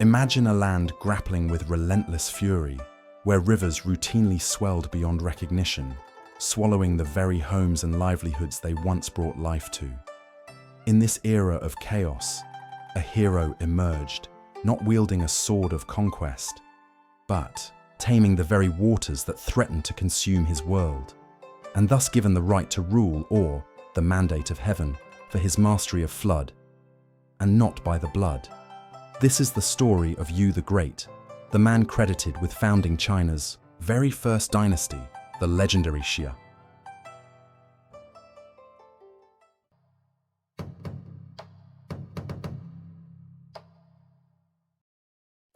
Imagine a land grappling with relentless fury, where rivers routinely swelled beyond recognition, swallowing the very homes and livelihoods they once brought life to. In this era of chaos, a hero emerged, not wielding a sword of conquest, but taming the very waters that threatened to consume his world, and thus given the right to rule, or the mandate of heaven, for his mastery of flood, and not by the blood. This is the story of Yu the Great, the man credited with founding China's very first dynasty, the legendary Xia.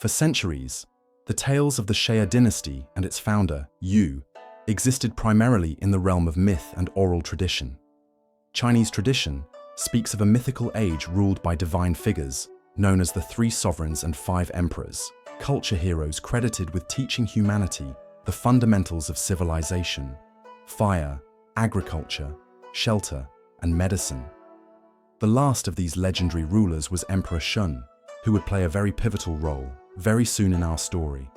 For centuries, the tales of the Xia dynasty and its founder, Yu, existed primarily in the realm of myth and oral tradition. Chinese tradition speaks of a mythical age ruled by divine figures, known as the Three Sovereigns and Five Emperors, culture heroes credited with teaching humanity the fundamentals of civilization: fire, agriculture, shelter, and medicine. The last of these legendary rulers was Emperor Shun, who would play a very pivotal role very soon in our story.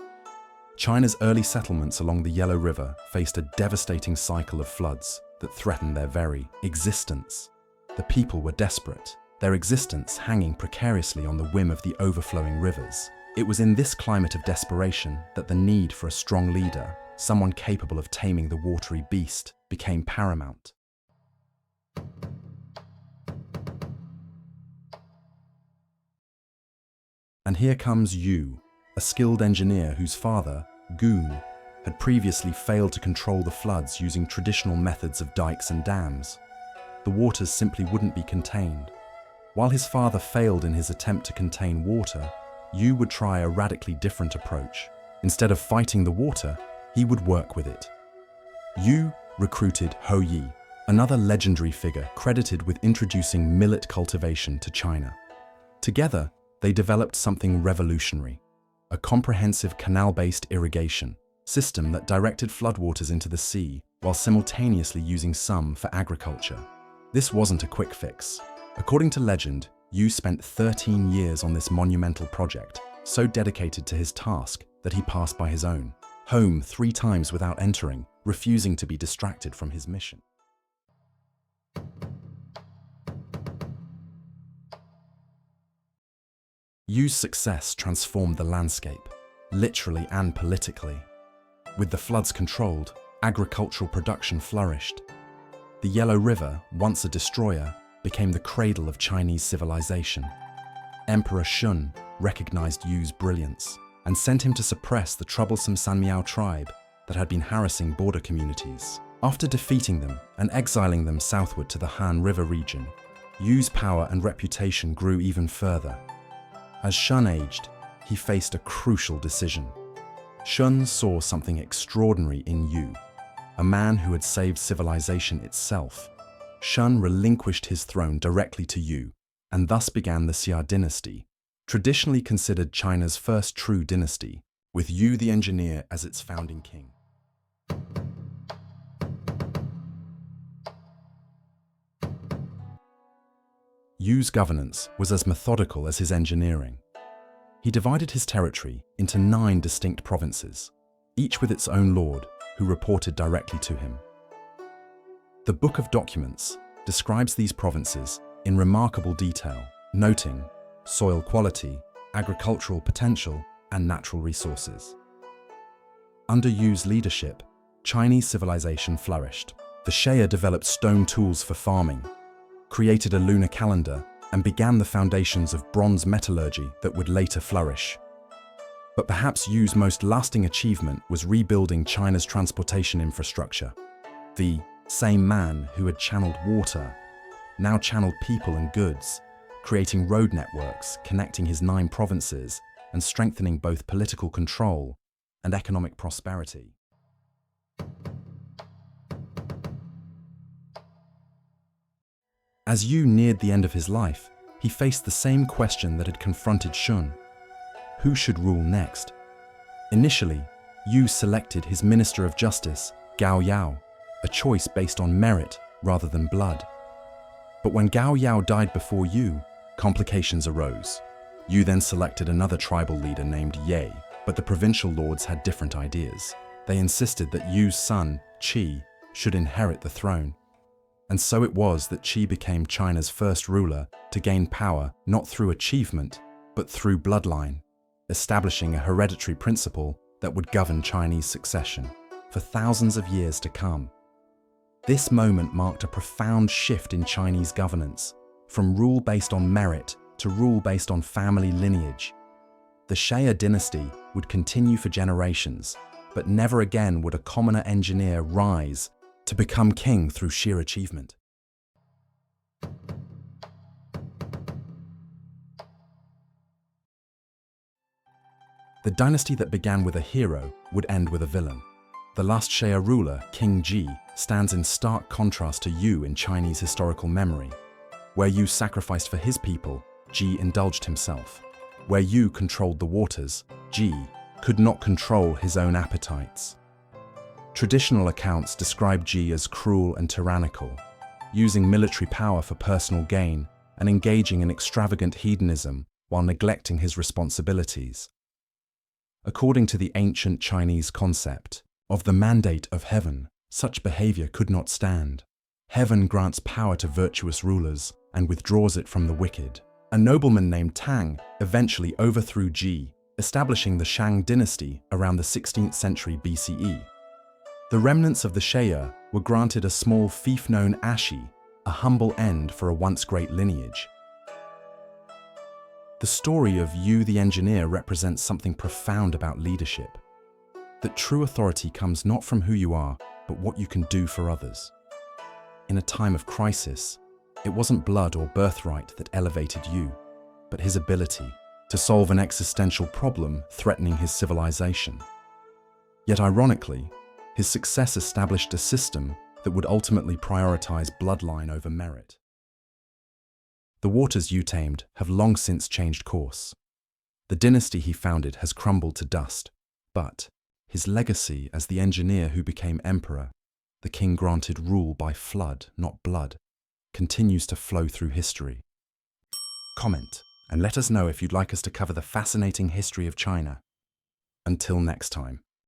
China's early settlements along the Yellow River faced a devastating cycle of floods that threatened their very existence. The people were desperate, their existence hanging precariously on the whim of the overflowing rivers. It was in this climate of desperation that the need for a strong leader, someone capable of taming the watery beast, became paramount. And here comes Yu, a skilled engineer whose father, Gun, had previously failed to control the floods using traditional methods of dikes and dams. The waters simply wouldn't be contained. While his father failed in his attempt to contain water, Yu would try a radically different approach. Instead of fighting the water, he would work with it. Yu recruited Hou Yi, another legendary figure credited with introducing millet cultivation to China. Together, they developed something revolutionary: a comprehensive canal-based irrigation system that directed floodwaters into the sea while simultaneously using some for agriculture. This wasn't a quick fix. According to legend, Yu spent 13 years on this monumental project, so dedicated to his task that he passed by his own home 3 times without entering, refusing to be distracted from his mission. Yu's success transformed the landscape, literally and politically. With the floods controlled, agricultural production flourished. The Yellow River, once a destroyer, became the cradle of Chinese civilization. Emperor Shun recognized Yu's brilliance and sent him to suppress the troublesome Sanmiao tribe that had been harassing border communities. After defeating them and exiling them southward to the Han River region, Yu's power and reputation grew even further. As Shun aged, he faced a crucial decision. Shun saw something extraordinary in Yu, a man who had saved civilization itself. Shun relinquished his throne directly to Yu, and thus began the Xia dynasty, traditionally considered China's first true dynasty, with Yu the engineer as its founding king. Yu's governance was as methodical as his engineering. He divided his territory into 9 distinct provinces, each with its own lord, who reported directly to him. The Book of Documents describes these provinces in remarkable detail, noting soil quality, agricultural potential, and natural resources. Under Yu's leadership, Chinese civilization flourished. The Xia developed stone tools for farming, created a lunar calendar, and began the foundations of bronze metallurgy that would later flourish. But perhaps Yu's most lasting achievement was rebuilding China's transportation infrastructure. The same man who had channeled water now channeled people and goods, creating road networks connecting his 9 provinces and strengthening both political control and economic prosperity. As Yu neared the end of his life, he faced the same question that had confronted Shun: who should rule next? Initially, Yu selected his Minister of Justice, Gao Yao, a choice based on merit rather than blood. But when Gao Yao died before Yu, complications arose. Yu then selected another tribal leader named Ye, but the provincial lords had different ideas. They insisted that Yu's son, Qi, should inherit the throne. And so it was that Qi became China's first ruler to gain power not through achievement, but through bloodline, establishing a hereditary principle that would govern Chinese succession for thousands of years to come. This moment marked a profound shift in Chinese governance, from rule based on merit to rule based on family lineage. The Xia dynasty would continue for generations, but never again would a commoner engineer rise to become king through sheer achievement. The dynasty that began with a hero would end with a villain. The last Xia ruler, King Ji, stands in stark contrast to Yu in Chinese historical memory. Where Yu sacrificed for his people, Ji indulged himself. Where Yu controlled the waters, Ji could not control his own appetites. Traditional accounts describe Ji as cruel and tyrannical, using military power for personal gain and engaging in extravagant hedonism while neglecting his responsibilities. According to the ancient Chinese concept of the mandate of heaven, such behavior could not stand. Heaven grants power to virtuous rulers and withdraws it from the wicked. A nobleman named Tang eventually overthrew Ji, establishing the Shang dynasty around the 16th century BCE. The remnants of the Xia were granted a small fief known Ashi, a humble end for a once great lineage. The story of Yu the engineer represents something profound about leadership. That true authority comes not from who you are, but what you can do for others. In a time of crisis, it wasn't blood or birthright that elevated Yu, but his ability to solve an existential problem threatening his civilization. Yet ironically, his success established a system that would ultimately prioritize bloodline over merit. The waters Yu tamed have long since changed course. The dynasty he founded has crumbled to dust, but his legacy as the engineer who became emperor, the king granted rule by flood, not blood, continues to flow through history. Comment and let us know if you'd like us to cover the fascinating history of China. Until next time.